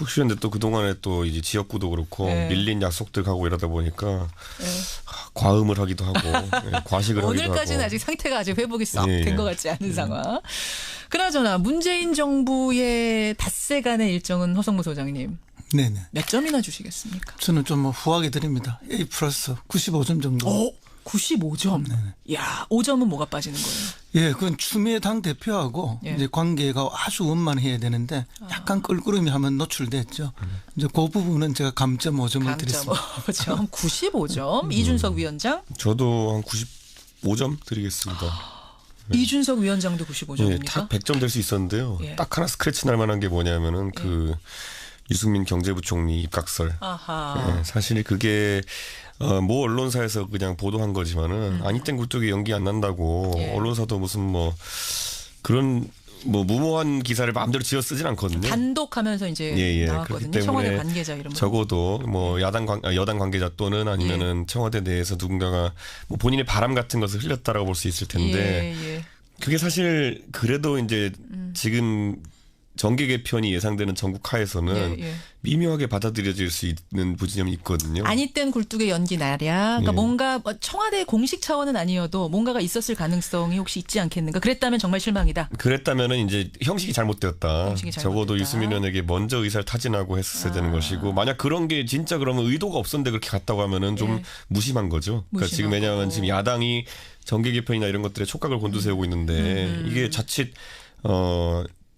푹 쉬었는데 또 그동안에 또 이제 지역구도 그렇고 밀린 약속들 가고 이러다 보니까 과음을 하기도 하고 과식을 하기도 하고. 오늘까지는 아직 상태가 아직 회복이 썩 된 것 같지 않은 상황. 그나저나 문재인 정부의 닷새간의 일정은 허성무 소장님. 네네. 몇 점이나 주시겠습니까? 저는 좀 뭐 후하게 드립니다. A 플러스 95점 정도. 95점. 네네. 야, 5점은 뭐가 빠지는 거예요? 예, 그건 추미애 당 대표하고 이제 관계가 아주 원만해야 되는데 약간 껄끄러움이 하면 노출됐죠. 이제 그 부분은 제가 감점 5점을 드렸습니다. 5점, 95점. 이준석 위원장. 저도 한 95점 드리겠습니다. 이준석 위원장도 95점입니까? 예, 딱 100점 될 수 있었는데요. 예. 딱 하나 스크래치 날 만한 게 뭐냐면은 그 유승민 경제부총리 입각설. 아하. 예, 사실 그게 모 언론사에서 그냥 보도한 거지만은 아니땐 굴뚝이 연기 안 난다고 언론사도 무슨 뭐 그런 뭐 무모한 기사를 마음대로 지어 쓰진 않거든요. 단독하면서 이제 나왔거든요. 청와대 관계자 이름. 적어도 뭐 여당 관계자 또는 아니면은 청와대 내에서 누군가가 뭐 본인의 바람 같은 것을 흘렸다라고 볼 수 있을 텐데 그게 사실 그래도 이제 지금 정계 개편이 예상되는 전국 하에서는 미묘하게 받아들여질 수 있는 부진점이 있거든요. 아니 땐 굴뚝의 연기 나랴. 그러니까 뭔가 청와대 공식 차원은 아니어도 뭔가가 있었을 가능성이 혹시 있지 않겠는가. 그랬다면 정말 실망이다. 그랬다면은 이제 형식이 잘못되었다. 적어도 유승민 의원에게 먼저 의사를 타진하고 했었어야 되는 것이고 만약 그런 게 진짜 그러면 의도가 없었는데 그렇게 갔다고 하면은 좀 무심한 거죠. 그러니까 지금 왜냐하면 지금 야당이 정계 개편이나 이런 것들에 촉각을 곤두세우고 있는데 이게 자칫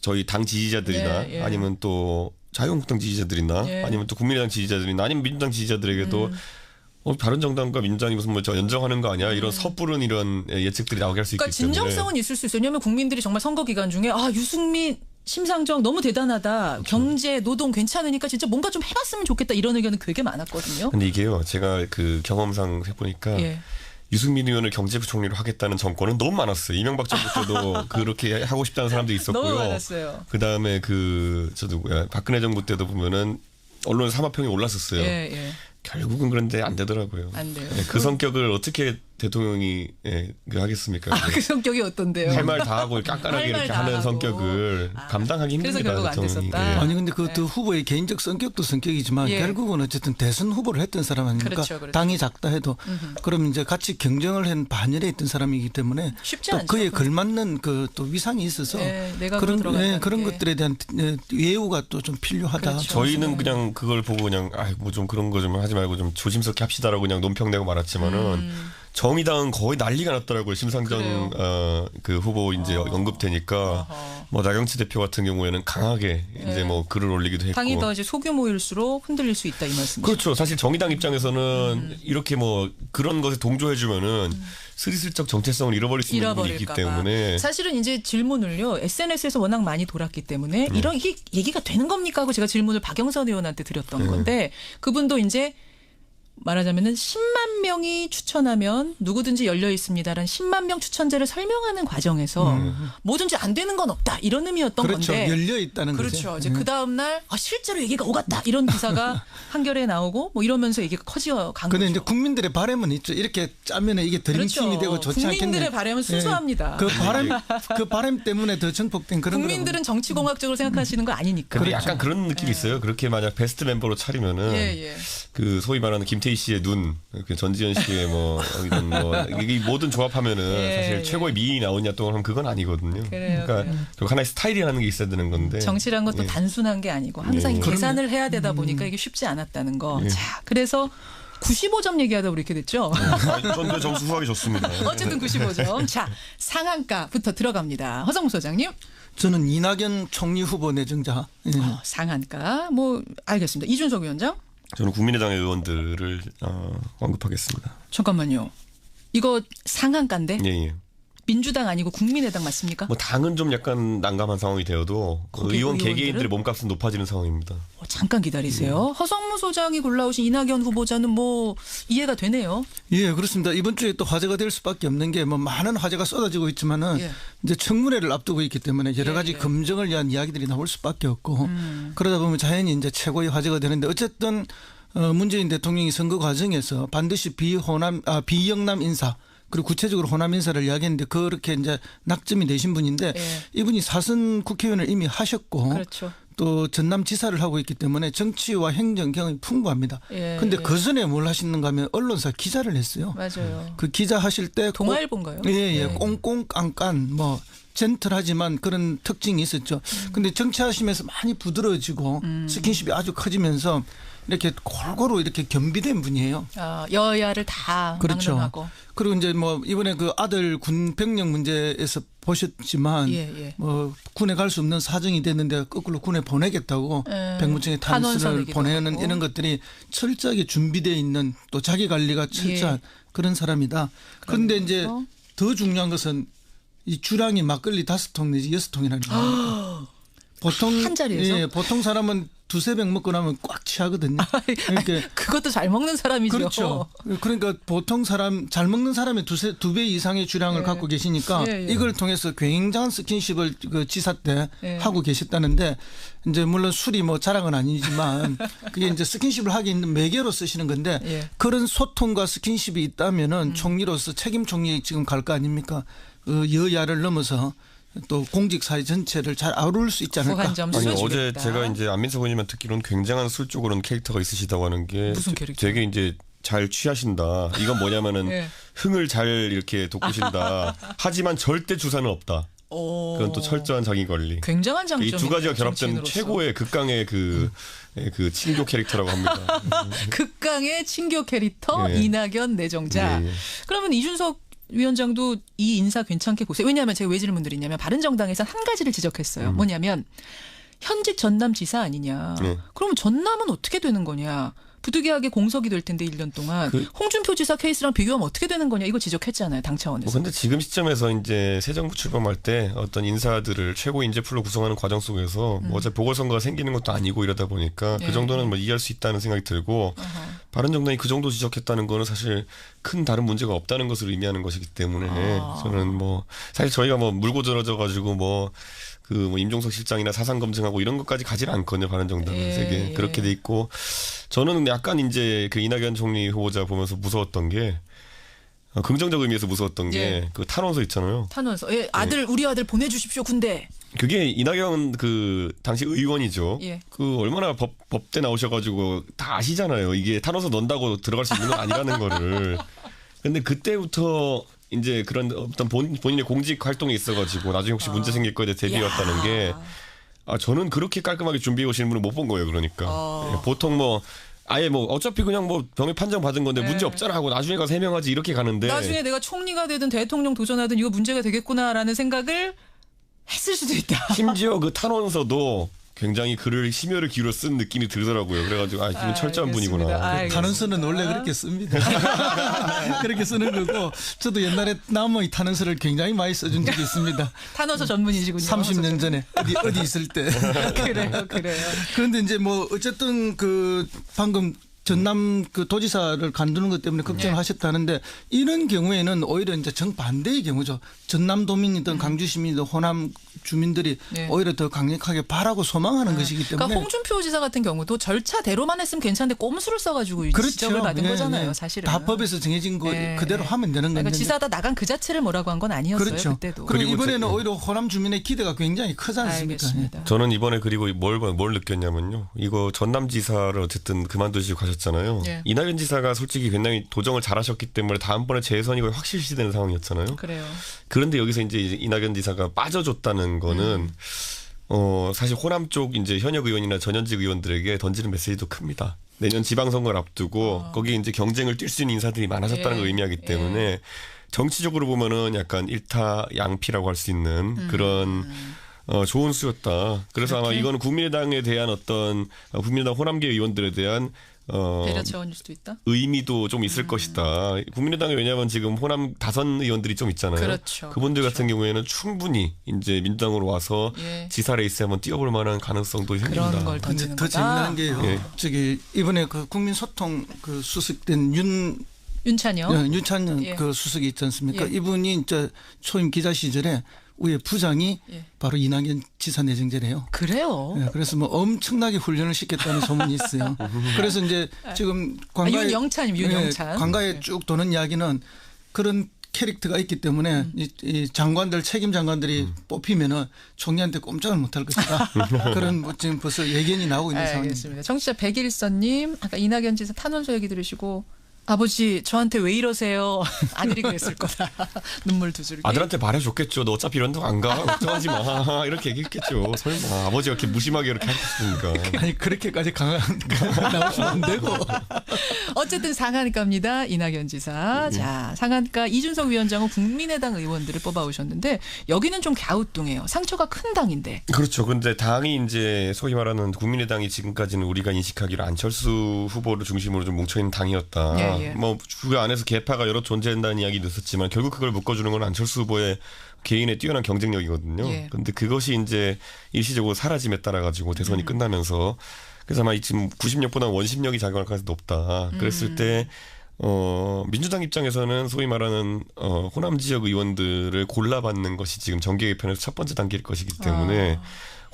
저희 당 지지자들이나 아니면 또 자유한국당 지지자들이나 아니면 또 국민의당 지지자들이나 아니면 민주당 지지자들에게도 다른 정당과 민주당이 무슨 뭐 저 연정하는 거 아니야? 이런 섣부른 이런 예측들이 나오게 할 수 있기 그러니까 때문에. 진정성은 있을 수 있어요. 왜냐하면 국민들이 정말 선거 기간 중에 유승민 심상정 너무 대단하다. 그렇죠. 경제 노동 괜찮으니까 진짜 뭔가 좀 해봤으면 좋겠다. 이런 의견은 되게 많았거든요. 근데 이게요. 제가 그 경험상 해보니까 유승민 의원을 경제부총리로 하겠다는 정권은 너무 많았어요. 이명박 정부 때도 그렇게 하고 싶다는 사람도 있었고요. 너무 많았어요. 그다음에 저도 박근혜 정부 때도 보면은 언론 사마평이 올랐었어요. 결국은 그런데 안 되더라고요. 안 돼요. 그 성격을 어떻게 대통령이 하겠습니까? 그 성격이 어떤데요? 할 말 다 하고 깐깐하게 이렇게 하는 성격을 감당하기 힘듭니다. 그래서 결국 안 됐었다. 아니 근데 그 후보의 개인적 성격도 성격이지만 결국은 어쨌든 대선 후보를 했던 사람 아닙니까? 그렇죠. 당이 작다 해도 그럼 이제 같이 경쟁을 한 반열에 있던 사람이기 때문에 쉽지 또 않죠. 그에 걸맞는 또 위상이 있어서 그런 것들에 대한 예우가 또 좀 필요하다. 그렇죠. 저희는 그냥 그걸 보고 그냥 뭐 좀 그런 거 좀 하지 말고 좀 조심스럽게 합시다라고 그냥 논평내고 말았지만은 정의당은 거의 난리가 났더라고요. 심상정 그 후보 이제 언급되니까 뭐 나경치 대표 같은 경우에는 강하게 이제 뭐 글을 올리기도 했고. 당이 더 이제 소규모일수록 흔들릴 수 있다 이 말씀이죠. 그렇죠. 사실 정의당 입장에서는 이렇게 뭐 그런 것에 동조해주면은 스리슬쩍 정체성을 잃어버릴 수 있는 부분이 있기 때문에. 사실은 이제 질문을요. SNS에서 워낙 많이 돌았기 때문에 이런 이게 얘기가 되는 겁니까 하고 제가 질문을 박영선 의원한테 드렸던 건데 그분도 이제 말하자면은 10만 명이 추천하면 누구든지 열려 있습니다라는 10만 명 추천제를 설명하는 과정에서 뭐든지 안 되는 건 없다 이런 의미였던 그렇죠. 건데. 열려 있다는 거죠. 거죠. 이제 그 다음 날 실제로 얘기가 오갔다 이런 기사가 한겨레에 나오고 뭐 이러면서 얘기가 커지어 간 거죠. 그런데 이제 국민들의 바람은 있죠. 이렇게 짜면 이게 드림팀이 되고 좋지 않겠네. 국민들의 바람은 순수합니다. 그 바람 때문에 더 증폭된 그런. 국민들은 정치공학적으로 생각하시는 거 아니니까. 근데 약간 그런 느낌이 있어요. 그렇게 만약 베스트 멤버로 차리면은 그 소위 말하는 김태희 씨의 눈, 전지현 씨의 뭐 이런 뭐 이게 모든 조합하면은 사실 최고의 미인이 나오냐 또 하면 그건 아니거든요. 그러니까 하나의 스타일이라는 게 있어야 되는 건데. 정치란 것도 단순한 게 아니고 항상 계산을 해야 되다 보니까 이게 쉽지 않았다는 거. 자, 그래서 95점 얘기하다 우리 이렇게 됐죠. 전 점수 후하게 줬습니다. 어쨌든 95점. 자, 상한가부터 들어갑니다. 허성무 소장님. 저는 이낙연 총리 후보 내정자. 상한가. 뭐 알겠습니다. 이준석 위원장. 저는 국민의당의 의원들을 언급하겠습니다. 잠깐만요. 이거 상한가인데? 예. 민주당 아니고 국민의당 맞습니까? 뭐 당은 좀 약간 난감한 상황이 되어도 의원 개개인들의 몸값은 높아지는 상황입니다. 잠깐 기다리세요. 허성무 소장이 골라오신 이낙연 후보자는 뭐 이해가 되네요. 예, 그렇습니다. 이번 주에 또 화제가 될 수밖에 없는 게 뭐 많은 화제가 쏟아지고 있지만은 이제 청문회를 앞두고 있기 때문에 여러 가지 검증을 위한 이야기들이 나올 수밖에 없고 그러다 보면 자연히 이제 최고의 화제가 되는데 어쨌든 문재인 대통령이 선거 과정에서 반드시 비영남 인사 그리고 구체적으로 호남 인사를 이야기했는데 그렇게 이제 낙점이 되신 분인데 이분이 사선 국회의원을 이미 하셨고 또 전남지사를 하고 있기 때문에 정치와 행정 경험이 풍부합니다. 그런데 그 전에 뭘 하시는가 하면 언론사 기자를 했어요. 맞아요. 그 기자 하실 때 동아일보인가요? 예. 꽁꽁 깐깐 뭐 젠틀하지만 그런 특징이 있었죠. 근데 정치하시면서 많이 부드러워지고 스킨십이 아주 커지면서 이렇게 골고루 이렇게 겸비된 분이에요. 여야를 다 그렇죠. 막론하고. 그리고 이제 뭐 이번에 그 아들 군 병력 문제에서 보셨지만 뭐 군에 갈 수 없는 사정이 됐는데 거꾸로 군에 보내겠다고 백무청에 탄원서를 보내는 이런 것들이 철저하게 준비되어 있는 또 자기 관리가 철저한 그런 사람이다. 그런데 이제 더 중요한 것은 이 주량이 막걸리 5통 내지 6통이라는 거예요. 보통 한 자리에서? 보통 사람은 2-3병 먹고 나면 꽉 취하거든요. 그러니까 그것도 잘 먹는 사람이죠. 그렇죠. 그러니까 보통 사람 잘 먹는 사람의 2배 이상의 주량을 갖고 계시니까 이걸 통해서 굉장한 스킨십을 그 지사 때 하고 계셨다는데 이제 물론 술이 뭐 자랑은 아니지만 그게 이제 스킨십을 하기 있는 매개로 쓰시는 건데 그런 소통과 스킨십이 있다면은 총리로서 책임 총리 지금 갈 거 아닙니까? 여야를 넘어서 또 공직 사회 전체를 잘 아우를 수 있지 않을까? 아니 어제 제가 이제 안민석 의원님만 듣기로는 굉장한 술적으로는 캐릭터가 있으시다고 하는 게 무슨 캐릭터? 되게 이제 잘 취하신다. 이건 뭐냐면은 흥을 잘 이렇게 돋구신다. 하지만 절대 주사는 없다. 그건 또 철저한 자기 관리. 굉장한 장점이 이 두 가지가 결합된 정치인으로서. 최고의 극강의 그 친교 캐릭터라고 합니다. 극강의 친교 캐릭터 이낙연 내정자. 그러면 이준석 위원장도 이 인사 괜찮게 보세요. 왜냐하면 제가 왜 질문 드리냐면 바른정당에서 한 가지를 지적했어요. 뭐냐면 현직 전남지사 아니냐. 그러면 전남은 어떻게 되는 거냐. 부득이하게 공석이 될 텐데 1년 동안 홍준표 지사 케이스랑 비교하면 어떻게 되는 거냐 이거 지적했잖아요. 당 차원에서. 그런데 지금 시점에서 이제 새 정부 출범할 때 어떤 인사들을 최고 인재풀로 구성하는 과정 속에서 뭐 어차피 보궐선거가 생기는 것도 아니고 이러다 보니까 그 정도는 뭐 이해할 수 있다는 생각이 들고 바른정당이 그 정도 지적했다는 거는 사실 큰 다른 문제가 없다는 것을 의미하는 것이기 때문에 저는 뭐 사실 저희가 뭐 물고 들어져 가지고 뭐 임종석 실장이나 사상 검증하고 이런 것까지 가지 않거든요. 바른정당은 되게 그렇게 돼 있고 저는 약간 이제 그 이낙연 총리 후보자 보면서 무서웠던 게 긍정적 의미에서 무서웠던 게 그 탄원서 있잖아요. 탄원서. 우리 아들 보내주십시오 군대. 그게 이낙연 그 당시 의원이죠. 그 얼마나 법대 나오셔가지고 다 아시잖아요. 이게 탄원서 넣는다고 들어갈 수 있는 건 아니라는 거를. 근데 그때부터 이제 그런 어떤 본인의 공직 활동이 있어가지고 나중에 혹시 문제 생길 거에 대해 대비했다는 게 저는 그렇게 깔끔하게 준비해 오시는 분은 못 본 거예요. 그러니까 보통 뭐 아예 뭐 어차피 그냥 뭐 병역 판정 받은 건데 문제 없잖아 하고 나중에 가서 해명하지 이렇게 가는데 나중에 내가 총리가 되든 대통령 도전하든 이거 문제가 되겠구나라는 생각을 했을 수도 있다. 심지어 그 탄원서도 굉장히 글을 심혈을 기울여 쓴 느낌이 들더라고요. 그래가지고 이분 철저한 분이구나. 탄원서는 원래 그렇게 씁니다. 그렇게 쓰는 거고 저도 옛날에 남의 탄원서를 굉장히 많이 써준 적이 있습니다. 탄원서 전문이시군요. 30년 전에 어디 있을 때. 그래요. 그런데 이제 뭐 어쨌든 그 방금 전남 그 도지사를 간두는 것 때문에 걱정을 하셨다는데 이런 경우에는 오히려 이제 정반대의 경우죠. 전남도민이든 강주시민이든 호남 주민들이 오히려 더 강력하게 바라고 소망하는 것이기 때문에. 그러니까 홍준표 지사 같은 경우도 절차대로만 했으면 괜찮은데 꼼수를 써가지고 지적을 받은 거잖아요. 사실은. 다 법에서 정해진 거 그대로 하면 되는 건데. 그러니까 지사다 나간 그 자체를 뭐라고 한 건 아니었어요. 그렇죠. 그때도. 그리고 이번에는 오히려 호남 주민의 기대가 굉장히 크지 않습니까? 알겠습니다. 저는 이번에 그리고 뭘 느꼈냐면요. 이거 전남지사를 어쨌든 그만두시고 가셨잖아요. 이낙연 지사가 솔직히 굉장히 도정을 잘하셨기 때문에 다음번에 재선이 거의 확실시되는 상황이었잖아요. 그래요. 그런데 여기서 이제 이낙연 지사가 빠져줬다는 거는 사실 호남 쪽 이제 현역 의원이나 전현직 의원들에게 던지는 메시지도 큽니다. 내년 지방선거를 앞두고 거기 이제 경쟁을 뛸 수 있는 인사들이 많아졌다는 걸 의미하기 때문에 정치적으로 보면은 약간 일타양피라고 할 수 있는 그런 좋은 수였다. 그래서 아마 이거는 국민의당에 대한 어떤 국민의당 호남계 의원들에 대한 배려 차원일 수도 있다. 의미도 좀 있을 것이다. 국민의당에 왜냐하면 지금 호남 다선 의원들이 좀 있잖아요. 그렇죠. 그분들 같은 경우에는 충분히 이제 민주당으로 와서 지사 레이스에 한번 뛰어볼 만한 가능성도 생긴다. 그런 걸 던지는 더 재미난 게요. 저기 이번에 그 국민소통 그 수석된 윤찬영 그 수석이 있지 않습니까? 이분이 이제 초임 기자 시절에 위에 부장이 바로 이낙연 지사 내정제래요. 그래요? 그래서 뭐 엄청나게 훈련을 시켰다는 소문이 있어요. 그래서 이제 지금 윤영찬. 관가에 쭉 도는 이야기는 그런 캐릭터가 있기 때문에 이 장관들 책임 장관들이 뽑히면은 총리한테 꼼짝을 못할 것이다. 그런 뭐 지금 벌써 예견이 나오고 있는 상황입니다. 알겠습니다. 청취자 백일선님 아까 이낙연 지사 탄원서 얘기 들으시고 아버지 저한테 왜 이러세요? 아들이 그랬을 거다. 눈물 두 줄기. 아들한테 말해줬겠죠. 너 어차피 이런 데 안 가. 걱정하지 마. 이렇게 얘기했겠죠. 설마 아버지가 이렇게 무심하게 이렇게 하셨으니까. 아니 그렇게까지 강한 나오시면 안 되고. 어쨌든 상한가입니다. 이낙연 지사. 자, 상한가 이준석 위원장은 국민의당 의원들을 뽑아오셨는데 여기는 좀 갸우뚱해요. 상처가 큰 당인데. 그렇죠. 근데 당이 이제 소위 말하는 국민의당이 지금까지는 우리가 인식하기로 안철수 후보를 중심으로 좀 뭉쳐있는 당이었다. 예. 뭐 그 안에서 계파가 여러 존재한다는 이야기도 있었지만 결국 그걸 묶어주는 건 안철수 후보의 개인의 뛰어난 경쟁력이거든요. 그런데 그것이 이제 일시적으로 사라짐에 따라 가지고 대선이 끝나면서 그래서 아마 지금 구심력보다 원심력이 작용할 가능성이 높다. 그랬을 때 민주당 입장에서는 소위 말하는 호남 지역 의원들을 골라받는 것이 지금 정계 개편에서 첫 번째 단계일 것이기 때문에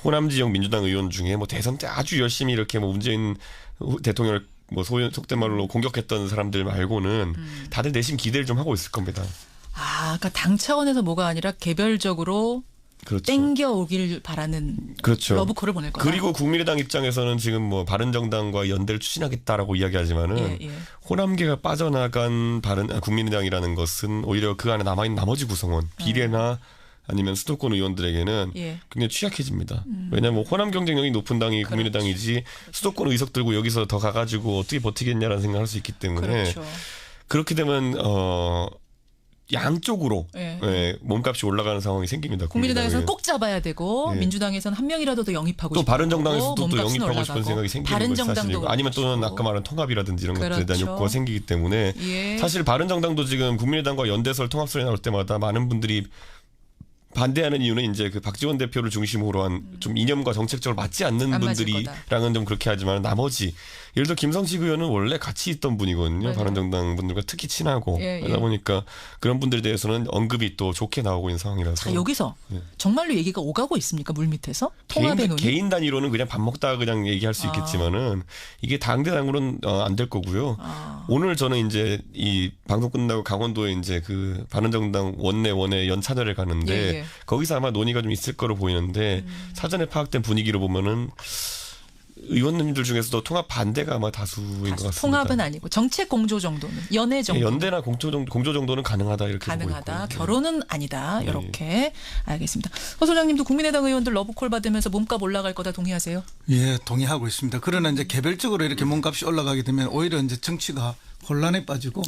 호남 지역 민주당 의원 중에 뭐 대선 때 아주 열심히 이렇게 뭐 문재인 대통령을 뭐 속된 말로 공격했던 사람들 말고는 다들 내심 기대를 좀 하고 있을 겁니다. 그러니까 당 차원에서 뭐가 아니라 개별적으로 그렇죠. 땡겨오길 바라는 그렇죠. 러브콜을 보낼 거다. 그리고 국민의당 입장에서는 지금 뭐 바른정당과 연대를 추진하겠다라고 이야기하지만은 호남계가 빠져나간 국민의당이라는 것은 오히려 그 안에 남아있는 나머지 구성원 비례나 아니면 수도권 의원들에게는 굉장히 취약해집니다. 왜냐하면 호남 경쟁력이 높은 당이 국민의당이지 수도권 의석 들고 여기서 더 가가지고 어떻게 버티겠냐라는 생각을 할 수 있기 때문에 그렇게 되면 양쪽으로 몸값이 올라가는 상황이 생깁니다. 국민의당에서는 꼭 잡아야 되고 민주당에서는 한 명이라도 더 영입하고 또 싶고 바른정당에서도 또 영입하고 싶은 생각이 생기는 것이 사실이고 아니면 또는 아까 말한 통합이라든지 이런 것들에 대한 욕구가 생기기 때문에 사실 바른정당도 지금 국민의당과 연대설 통합설이 나올 때마다 많은 분들이 반대하는 이유는 이제 그 박지원 대표를 중심으로 한 좀 이념과 정책적으로 맞지 않는 분들이랑은 좀 그렇게 하지만 나머지 예를 들어 김성식 의원은 원래 같이 있던 분이거든요. 바른정당 분들과 특히 친하고 그러다 보니까 그런 분들에 대해서는 언급이 또 좋게 나오고 있는 상황이라서. 자, 여기서 정말로 얘기가 오가고 있습니까? 물밑에서? 통합의 논의? 개인 단위로는 그냥 밥 먹다가 그냥 얘기할 수 있겠지만은 이게 당대당으로는 안 될 거고요. 오늘 저는 이제 이 방송 끝나고 강원도에 이제 그 바른정당 원내 연찬회를 가는데 거기서 아마 논의가 좀 있을 거로 보이는데 사전에 파악된 분위기로 보면은 의원님들 중에서도 통합 반대가 아마 다수인 것 같습니다. 통합은 아니고 정책 공조 정도는 연애 정도. 연대나 공조 정도는 가능하다 이렇게 가능하다. 보고 있고. 결혼은 아니다. 이렇게 알겠습니다. 허 소장님도 국민의당 의원들 러브콜 받으면서 몸값 올라갈 거다 동의하세요? 예, 동의하고 있습니다. 그러나 이제 개별적으로 이렇게 몸값이 올라가게 되면 오히려 이제 정치가 혼란에 빠지고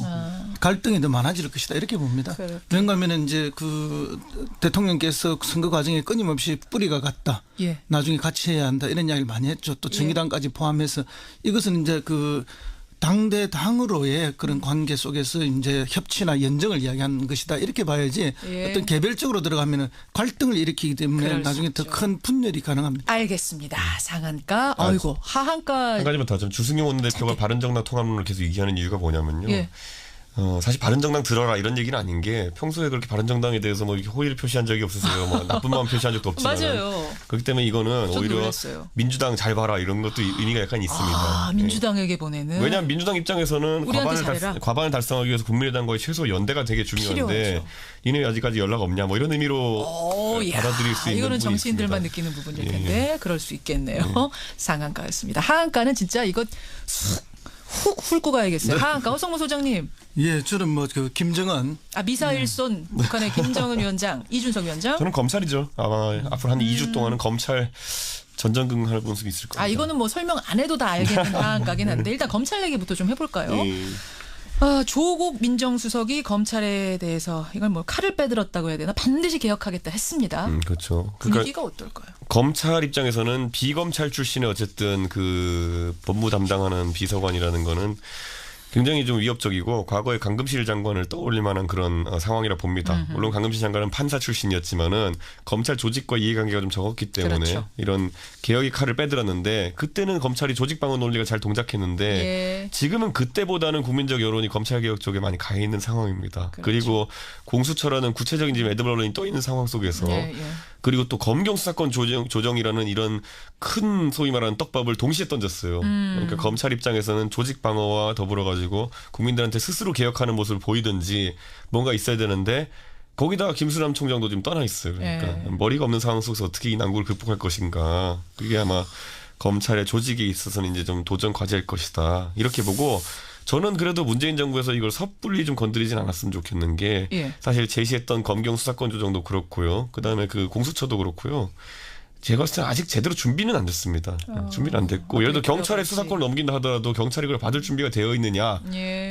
갈등이 더 많아질 것이다 이렇게 봅니다. 왜냐하면 이제 그 대통령께서 선거 과정에 끊임없이 뿌리가 같다. 나중에 같이 해야 한다 이런 이야기를 많이 했죠. 또 정의당까지 포함해서 이것은 이제 그 당으로의 그런 관계 속에서 이제 협치나 연정을 이야기하는 것이다 이렇게 봐야지 어떤 개별적으로 들어가면은 갈등을 일으키기 때문에 나중에 더 큰 분열이 가능합니다. 알겠습니다. 상한가, 아이고 하한가. 한 가지만 더 하자면 주승용 원내대표가 바른정당 통합론을 계속 얘기하는 이유가 뭐냐면요. 사실 바른정당 들어라 이런 얘기는 아닌 게 평소에 그렇게 바른정당에 대해서 뭐 이렇게 호의를 표시한 적이 없으세요. 뭐 나쁜 마음 표시한 적도 없지만. 맞아요. 그렇기 때문에 이거는 오히려 놀랐어요. 민주당 잘 봐라 이런 것도 의미가 약간 있습니다. 민주당에게 보내는. 왜냐하면 민주당 입장에서는 과반을 달성하기 위해서 국민의당과의 최소 연대가 되게 중요한데 필요하죠. 니네 아직까지 연락 없냐 뭐 이런 의미로 받아들일 수 있는 이거는 부분이 정치인들만 있습니다. 느끼는 부분일 텐데 그럴 수 있겠네요. 상한가였습니다. 하한가는 진짜 이거 훅 훑고 가야겠어요. 하한가 허성무 소장님. 예, 저는 뭐 그 김정은 미사일 쏜 북한의 김정은 위원장, 이준석 위원장. 저는 검찰이죠. 아마 앞으로 한 2주 동안은 검찰 전전긍긍할 모습이 있을 겁니다. 이거는 뭐 설명 안 해도 다 알겠는 하한가긴 한데 일단 검찰 얘기부터 좀 해볼까요? 조국 민정수석이 검찰에 대해서 이걸 뭐 칼을 빼들었다고 해야 되나 반드시 개혁하겠다 했습니다. 그렇죠. 분위기가 어떨까요? 검찰 입장에서는 비검찰 출신의 어쨌든 그 법무 담당하는 비서관이라는 거는 굉장히 좀 위협적이고 과거에 강금실 장관을 떠올릴 만한 그런 상황이라 봅니다. 물론 강금실 장관은 판사 출신이었지만은 검찰 조직과 이해관계가 좀 적었기 때문에 이런 개혁의 칼을 빼들었는데 그때는 검찰이 조직방어 논리가 잘 동작했는데 지금은 그때보다는 국민적 여론이 검찰개혁 쪽에 많이 가 있는 상황입니다. 그리고 공수처라는 구체적인 지금 애드벌론이 떠 있는 상황 속에서 그리고 또 검경 수사권 조정이라는 이런 큰 소위 말하는 떡밥을 동시에 던졌어요. 그러니까 검찰 입장에서는 조직 방어와 더불어 가지고 국민들한테 스스로 개혁하는 모습을 보이든지 뭔가 있어야 되는데 거기다가 김수남 총장도 지금 떠나 있어요. 그러니까 머리가 없는 상황 속에서 어떻게 이 난국을 극복할 것인가. 그게 아마 검찰의 조직에 있어서는 이제 좀 도전 과제일 것이다. 이렇게 보고 저는 그래도 문재인 정부에서 이걸 섣불리 좀 건드리진 않았으면 좋겠는 게 사실 제시했던 검경 수사권 조정도 그렇고요. 그다음에 그 공수처도 그렇고요. 제가 봤을 때 아직 제대로 준비는 안 됐습니다. 준비는 안 됐고 예를 들어 경찰에 수사권을 넘긴다 하더라도 경찰이 그걸 받을 준비가 되어 있느냐.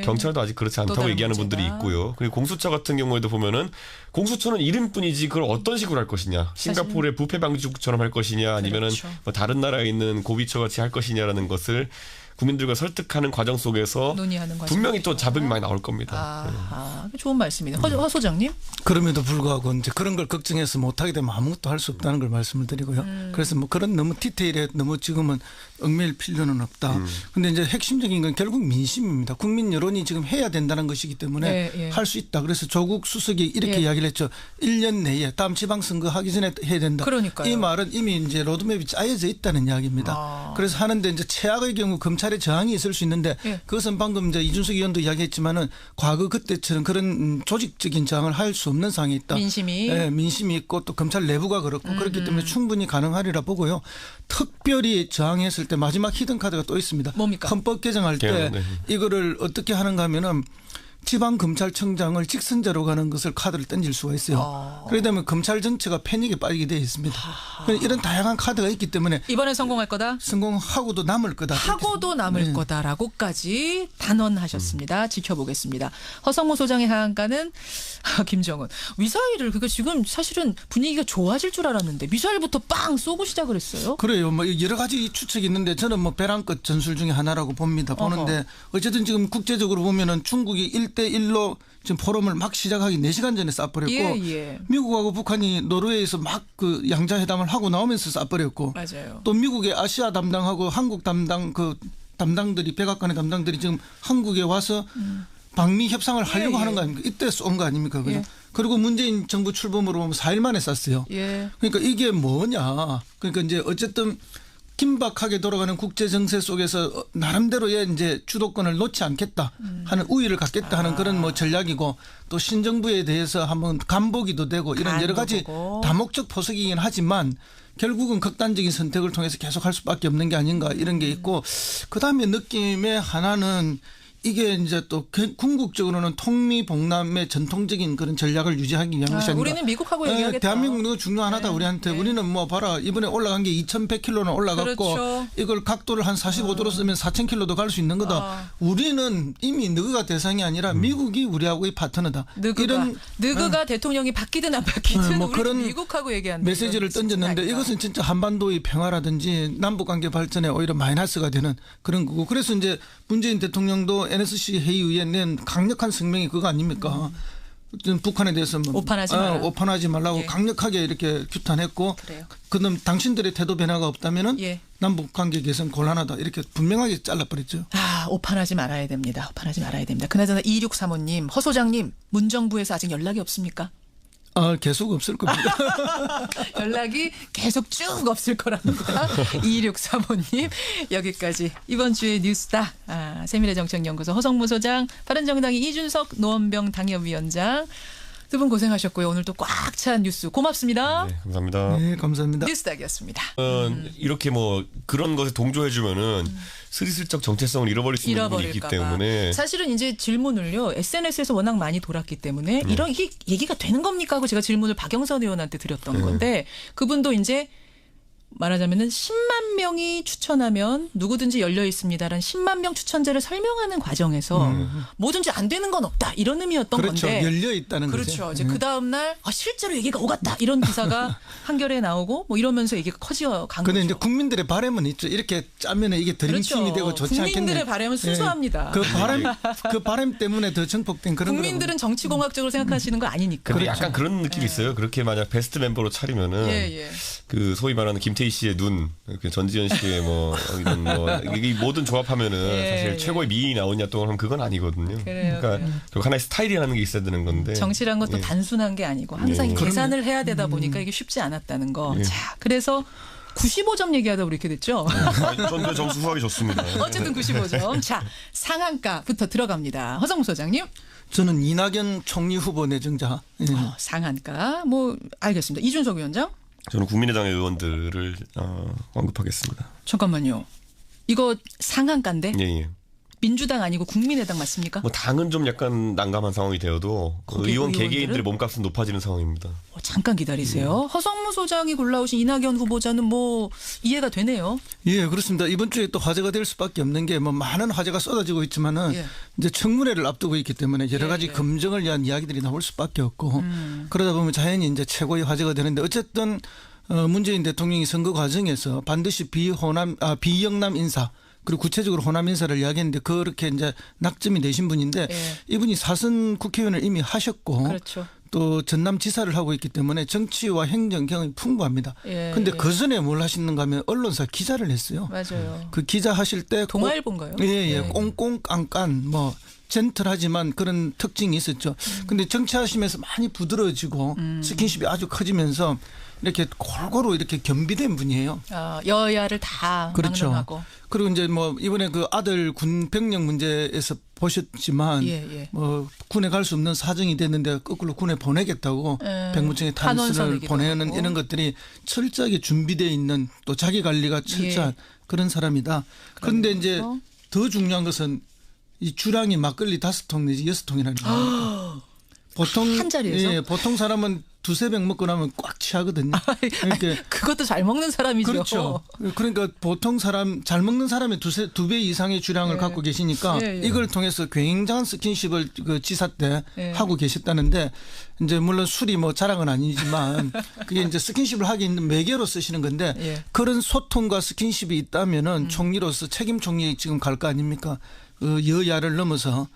경찰도 아직 그렇지 않다고 얘기하는 문제다. 분들이 있고요. 그리고 공수처 같은 경우에도 보면은 공수처는 이름뿐이지 그걸 어떤 식으로 할 것이냐. 싱가포르의 부패 방지국처럼 할 것이냐 아니면은 뭐 다른 나라에 있는 고비처 같이 할 것이냐라는 것을 국민들과 설득하는 과정 속에서 분명히 또 잡음이 많이 나올 겁니다. 좋은 말씀입니다. 허 소장님. 그럼에도 불구하고 이제 그런 걸 걱정해서 못하게 되면 아무것도 할 수 없다는 걸 말씀을 드리고요. 그래서 뭐 그런 너무 디테일에 너무 지금은 얽매일 필요는 없다. 근데 이제 핵심적인 건 결국 민심입니다. 국민 여론이 지금 해야 된다는 것이기 때문에 할 수 있다. 그래서 조국 수석이 이렇게 이야기를 했죠. 1년 내에 다음 지방선거 하기 전에 해야 된다. 그러니까요. 이 말은 이미 이제 로드맵이 짜여져 있다는 이야기입니다. 그래서 하는데 이제 최악의 경우 검찰의 저항이 있을 수 있는데 그것은 방금 이제 이준석 의원도 이야기했지만은 과거 그때처럼 그런 조직적인 저항을 할 수 없는 상황이 있다. 민심이 있고 또 검찰 내부가 그렇고 그렇기 때문에 충분히 가능하리라 보고요. 특별히 저항했을 때 마지막 히든 카드가 또 있습니다. 뭡니까? 헌법 개정할 때 이거를 어떻게 하는가 하면은 지방검찰청장을 직선제로 가는 것을 카드를 던질 수가 있어요. 그러다 보면 검찰 전체가 패닉에 빠지게 되어 있습니다. 이런 다양한 카드가 있기 때문에 이번에 성공할 거다? 성공하고도 남을 거다. 하고도 남을 거다라고까지 단언하셨습니다. 지켜보겠습니다. 허성모 소장의 하한가는 김정은. 미사일을 그게 지금 사실은 분위기가 좋아질 줄 알았는데 미사일부터 빵 쏘고 시작을 했어요. 그래요. 뭐 여러 가지 추측이 있는데 저는 뭐 벼랑끝 전술 중에 하나라고 봅니다. 보는데 어쨌든 지금 국제적으로 보면은 중국이 1대1로 지금 포럼을 막 시작하기 4시간 전에 쏴버렸고 미국하고 북한이 노르웨이에서 막 그 양자회담을 하고 나오면서 쏴버렸고 또 미국의 아시아 담당하고 한국 담당 그 담당들이 백악관의 담당들이 지금 한국에 와서 방미 협상을 하려고 하는 거 아닙니까? 이때 쏜 거 아닙니까? 그죠? 그리고 문재인 정부 출범으로 보면 4일 만에 쐈어요. 그러니까 이게 뭐냐? 그러니까 이제 어쨌든 긴박하게 돌아가는 국제 정세 속에서 나름대로의 이제 주도권을 놓지 않겠다 하는 우위를 갖겠다 하는 그런 뭐 전략이고 또 신정부에 대해서 한번 간보기도 되고 이런 여러 가지 다목적 포석이긴 하지만 결국은 극단적인 선택을 통해서 계속 할 수밖에 없는 게 아닌가 이런 게 있고 그다음에 느낌의 하나는 이게 이제 또 궁극적으로는 통미봉남의 전통적인 그런 전략을 유지하기 위한 것이 아닌가. 우리는 미국하고 얘기하겠다. 대한민국은 중요하다 우리한테. 우리는 뭐 봐라 이번에 올라간 게 2100km는 올라갔고 이걸 각도를 한 45도로 쓰면 4000km도 갈 수 있는 거다. 우리는 이미 느그가 대상이 아니라 미국이 우리하고의 파트너다. 느그가 대통령이 바뀌든 안 바뀌든 뭐 그런 미국하고 얘기하는 메시지를 던졌는데 이것은 진짜 한반도의 평화라든지 남북관계 발전에 오히려 마이너스가 되는 그런 거고 그래서 이제 문재인 대통령도 NSC 회의에 낸 강력한 성명이 그거 아닙니까? 북한에 대해서 오판하지 말라고 강력하게 이렇게 규탄했고 그다음 당신들의 태도 변화가 없다면은 남북 관계 개선 곤란하다 이렇게 분명하게 잘라버렸죠. 오판하지 말아야 됩니다. 오판하지 말아야 됩니다. 그나저나 2635님, 허 소장님 문정부에서 아직 연락이 없습니까? 계속 없을 겁니다. 연락이 계속 쭉 없을 거랍니다. 2635님 여기까지 이번 주의 뉴스다. 세미래정책연구소 허성무 소장, 바른정당의 이준석 노원병 당협위원장 두 분 고생하셨고요. 오늘 또 꽉 찬 뉴스 고맙습니다. 네, 감사합니다. 네, 감사합니다. 뉴스닥이었습니다. 이렇게 뭐 그런 것에 동조해주면은 스리슬쩍 정체성을 잃어버릴 수 있는 부분이 있기 때문에 사실은 이제 질문을요 SNS에서 워낙 많이 돌았기 때문에 이런 이게 얘기가 되는 겁니까 하고 제가 질문을 박영선 의원한테 드렸던 건데 그분도 이제 말하자면은 10만 명이 추천하면 누구든지 열려 있습니다라는 10만 명 추천제를 설명하는 과정에서 뭐든지 안 되는 건 없다 이런 의미였던 건데 열려 있다는 거죠. 그렇죠. 이제 그 다음 날 실제로 얘기가 오갔다 이런 기사가 한겨레에 나오고 뭐 이러면서 얘기가 커져간 거죠. 그런데 이제 국민들의 바람은 있죠. 이렇게 짜면 이게 드림팀이 되고 좋지 않겠네. 국민들의 바람은 순수합니다. 그 바람 때문에 더 증폭된 그런 국민들은 정치공학적으로 생각하시는 거 아니니까. 근데 약간 그런 느낌이 있어요. 그렇게 만약 베스트 멤버로 차리면은 그 소위 말하는 김태희 김태희 씨의 눈, 전지현 씨의 뭐 이런 뭐 이 모든 조합하면은 사실 최고의 미인이 나오냐 또 하면 그건 아니거든요. 그러니까 하나의 스타일이라는 게 있어야 되는 건데. 정치란 것도 단순한 게 아니고 항상 계산을 해야 되다 보니까 이게 쉽지 않았다는 거. 자, 그래서 95점 얘기하다 보니 이렇게 됐죠. 저는 점수 후하게 줬습니다. 어쨌든 95점. 자, 상한가부터 들어갑니다. 허성무 소장님. 저는 이낙연 총리 후보 내정자. 상한가. 뭐 알겠습니다. 이준석 위원장. 저는 국민의당의 의원들을 언급하겠습니다. 잠깐만요. 이거 상한가인데? 예. 민주당 아니고 국민의당 맞습니까? 뭐 당은 좀 약간 난감한 상황이 되어도 의원 개개인들의 몸값은 높아지는 상황입니다. 잠깐 기다리세요. 허성무 소장이 골라오신 이낙연 후보자는 뭐 이해가 되네요. 예, 그렇습니다. 이번 주에 또 화제가 될 수밖에 없는 게 뭐 많은 화제가 쏟아지고 있지만은 이제 청문회를 앞두고 있기 때문에 여러 가지 검증을 위한 이야기들이 나올 수밖에 없고 그러다 보면 자연히 이제 최고의 화제가 되는데 어쨌든 문재인 대통령이 선거 과정에서 반드시 비영남 인사 그리고 구체적으로 호남 인사를 이야기했는데 그렇게 이제 낙점이 되신 분인데 이분이 사선 국회의원을 이미 하셨고 그렇죠. 또 전남지사를 하고 있기 때문에 정치와 행정 경험이 풍부합니다. 그런데 그 전에 뭘 하시는가 하면 언론사 기자를 했어요. 맞아요. 그 기자 하실 때 동아일보인가요? 꽁꽁 깐깐 뭐 젠틀하지만 그런 특징이 있었죠. 근데 정치하시면서 많이 부드러워지고 스킨십이 아주 커지면서 이렇게 골고루 이렇게 겸비된 분이에요. 여야를 다 그렇죠. 막론하고. 그리고 이제 뭐 이번에 그 아들 군 병력 문제에서 보셨지만 뭐 군에 갈 수 없는 사정이 됐는데 거꾸로 군에 보내겠다고 백무청에 탄원서를 보내는 하고. 이런 것들이 철저하게 준비되어 있는 또 자기 관리가 철저한 그런 사람이다. 그런데 이제 더 중요한 것은 이 주량이 막걸리 5통 내지 6통이라는 거예요. 보통 한 자리에서 보통 사람은 2-3병 먹고 나면 꽉 취하거든요. 그러니까 그것도 잘 먹는 사람이죠. 그렇죠. 그러니까 보통 사람 잘 먹는 사람의 2배 이상의 주량을 갖고 계시니까 이걸 통해서 굉장한 스킨십을 그 지사 때 하고 계셨다는데 이제 물론 술이 뭐 자랑은 아니지만 그게 이제 스킨십을 하기 있는 매개로 쓰시는 건데 그런 소통과 스킨십이 있다면은 총리로서 책임 총리 지금 갈 거 아닙니까? 여야를 넘어서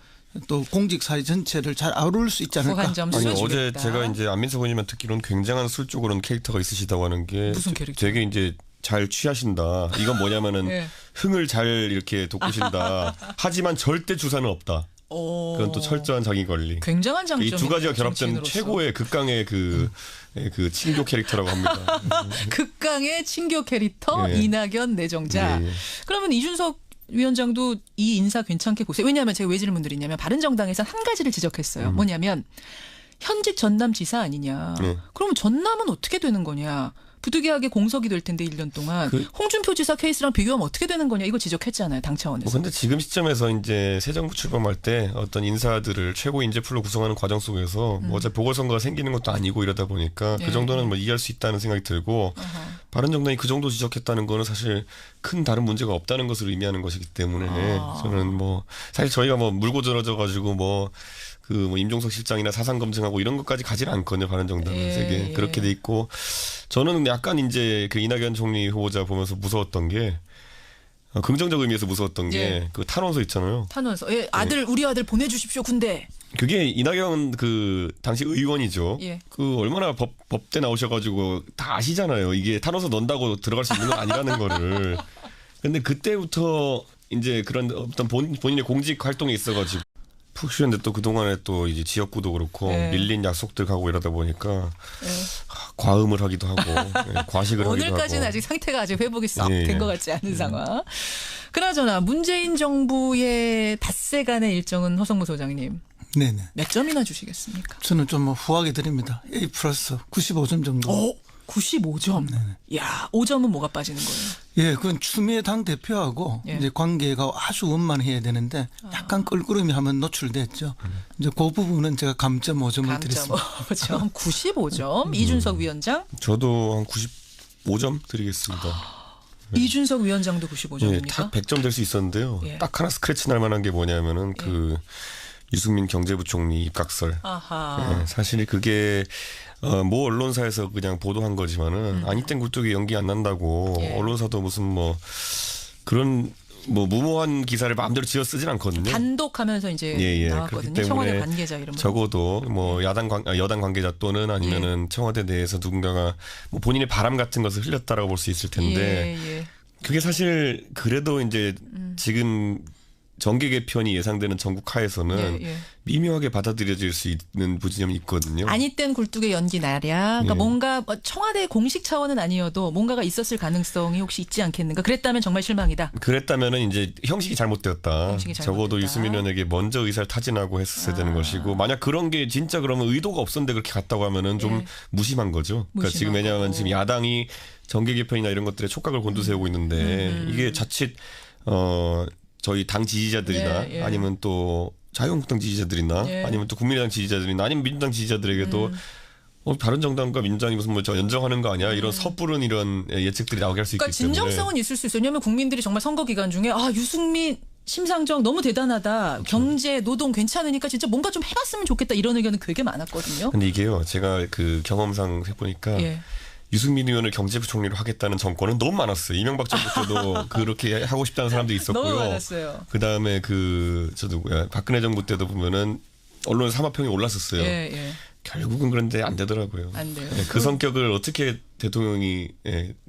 또 공직 사회 전체를 잘 아우를 수 있지 않을까? 아니 어제 제가 이제 안민석 의원님만 듣기로는 굉장한 술쪽으로는 캐릭터가 있으시다고 하는 게 무슨 캐릭터? 되게 이제 잘 취하신다. 이건 뭐냐면은 흥을 잘 이렇게 돋구신다. 하지만 절대 주사는 없다. 그건 또 철저한 자기 관리. 굉장한 장점. 이 두 가지가 결합된 최고의 극강의 그 친교 캐릭터라고 합니다. 극강의 친교 캐릭터 이낙연 내정자. 그러면 이준석 위원장도 이 인사 괜찮게 보세요. 왜냐하면 제가 왜 질문 드리냐면 바른정당에서 한 가지를 지적했어요. 뭐냐면 현직 전남지사 아니냐. 그러면 전남은 어떻게 되는 거냐. 부득이하게 공석이 될 텐데 1년 동안 홍준표 지사 케이스랑 비교하면 어떻게 되는 거냐 이거 지적했잖아요. 당 차원에서. 그런데 지금 시점에서 이제 새 정부 출범할 때 어떤 인사들을 최고 인재풀로 구성하는 과정 속에서 뭐 어차피 보궐선거가 생기는 것도 아니고 이러다 보니까 그 정도는 뭐 이해할 수 있다는 생각이 들고 바른정당이 그 정도 지적했다는 거는 사실 큰 다른 문제가 없다는 것을 의미하는 것이기 때문에 저는 뭐 사실 저희가 뭐 물고 들어져 가지고 뭐 임종석 실장이나 사상 검증하고 이런 것까지 가지는 않거든요. 바른정당은 되게 그렇게 돼 있고 저는 약간 이제 그 이낙연 총리 후보자 보면서 무서웠던 게 긍정적 의미에서 무서웠던 게 그 탄원서 있잖아요. 탄원서. 우리 아들 보내주십시오 군대. 그게 이낙연 그 당시 의원이죠. 그 얼마나 법대 나오셔가지고 다 아시잖아요. 이게 탄원서 넣는다고 들어갈 수 있는 건 아니라는 거를. 근데 그때부터 이제 그런 어떤 본인의 공직 활동에 있어가지고. 푹 쉬었는데 또 그동안에 또 이제 지역구도 그렇고 밀린 약속들 가고 이러다 보니까 과음을 하기도 하고 과식을 하기도 하고 오늘까지는 아직 상태가 아직 회복이 썩 된 것 같지 않은 상황. 그나저나 문재인 정부의 닷새간의 일정은 허성무 소장님. 네네. 몇 점이나 주시겠습니까? 저는 좀 후하게 드립니다. A 플러스 95점 정도. 95점. 야, 5점은 뭐가 빠지는 거예요? 그건 추미애 당 대표하고 이제 관계가 아주 원만해야 되는데 약간 껄끄러움이 하면 노출됐죠. 이제 그 부분은 제가 감점 5점을 드렸습니다. 5점. 95점. 이준석 위원장? 저도 한 95점 드리겠습니다. 이준석 위원장도 95점입니까? 딱 100점 될 수 있었는데요. 딱 하나 스크래치 날 만한 게 뭐냐면은 그 유승민 경제부총리 입각설. 사실 그게 모 언론사에서 그냥 보도한 거지만은 아니 땐 굴뚝이 연기 안 난다고 언론사도 무슨 뭐 그런 뭐 무모한 기사를 마음대로 지어 쓰진 않거든요. 단독하면서 이제 나왔거든요. 청와대 관계자 이름. 적어도 뭐 여당 관계자 또는 아니면은 청와대 내에서 누군가가 뭐 본인의 바람 같은 것을 흘렸다라고 볼 수 있을 텐데 그게 사실 그래도 이제 지금 정계 개편이 예상되는 전국 하에서는 미묘하게 받아들여질 수 있는 부지점이 있거든요. 아니 땐 굴뚝의 연기 나랴. 그러니까 뭔가 청와대 공식 차원은 아니어도 뭔가가 있었을 가능성이 혹시 있지 않겠는가. 그랬다면 정말 실망이다. 그랬다면은 이제 형식이 잘못되었다. 적어도 유승민 의원에게 먼저 의사를 타진하고 했었어야 되는 것이고 만약 그런 게 진짜 그러면 의도가 없었는데 그렇게 갔다고 하면은 좀 무심한 거죠. 그러니까 지금 왜냐하면 지금 야당이 정계 개편이나 이런 것들에 촉각을 곤두세우고 있는데 이게 자칫 저희 당 지지자들이나 아니면 또 자유한국당 지지자들이나 아니면 또 국민의당 지지자들이나 아니면 민주당 지지자들에게도 바른정당과 민주당이 무슨 뭐 저 연정하는 거 아니야? 이런 섣부른 이런 예측들이 나오게 할 수 있기 때문에. 진정성은 있을 수 있어요. 왜냐하면 국민들이 정말 선거 기간 중에 유승민 심상정 너무 대단하다. 그렇죠. 경제, 노동 괜찮으니까 진짜 뭔가 좀 해봤으면 좋겠다. 이런 의견은 되게 많았거든요. 근데 이게요. 제가 그 경험상 해보니까 유승민 의원을 경제부총리로 하겠다는 정권은 너무 많았어요. 이명박 정부 때도 그렇게 하고 싶다는 사람도 있었고요. 너무 많았어요. 그다음에 저 누구야? 박근혜 정부 때도 보면은 언론 삼합평이 올랐었어요. 결국은 그런데 안 되더라고요. 안 돼요. 그 성격을 어떻게 대통령이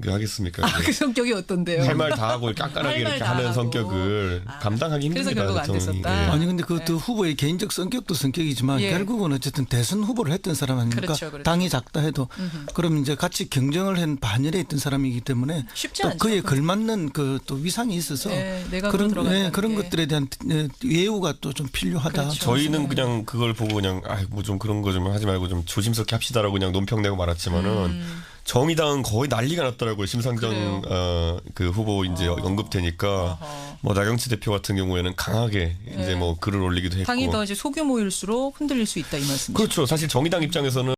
하겠습니까? 그 성격이 어떤데요? 할 말 다 하고 깐깐하게 이렇게 하는 성격을 감당하기 힘듭니다. 그래서 결국 안 됐었다. 아니 근데 그 후보의 개인적 성격도 성격이지만 결국은 어쨌든 대선 후보를 했던 사람 아닙니까? 그렇죠. 당이 작다 해도 그럼 이제 같이 경쟁을 한 반열에 있던 사람이기 때문에 쉽지 또 않죠. 그에 걸맞는 그 또 위상이 있어서 그런 것들에 대한 예우가 또 좀 필요하다. 그렇죠. 저희는 그냥 그걸 보고 그냥 뭐 좀 그런 거 좀 하지 말고 좀 조심스럽게 합시다라고 그냥 논평내고 말았지만은. 정의당은 거의 난리가 났더라고요. 심상정 그 후보 이제 언급되니까 뭐 나경치 대표 같은 경우에는 강하게 이제 뭐 글을 올리기도 했고. 당이 더 이제 소규모일수록 흔들릴 수 있다 이 말씀이죠. 그렇죠. 사실 정의당 입장에서는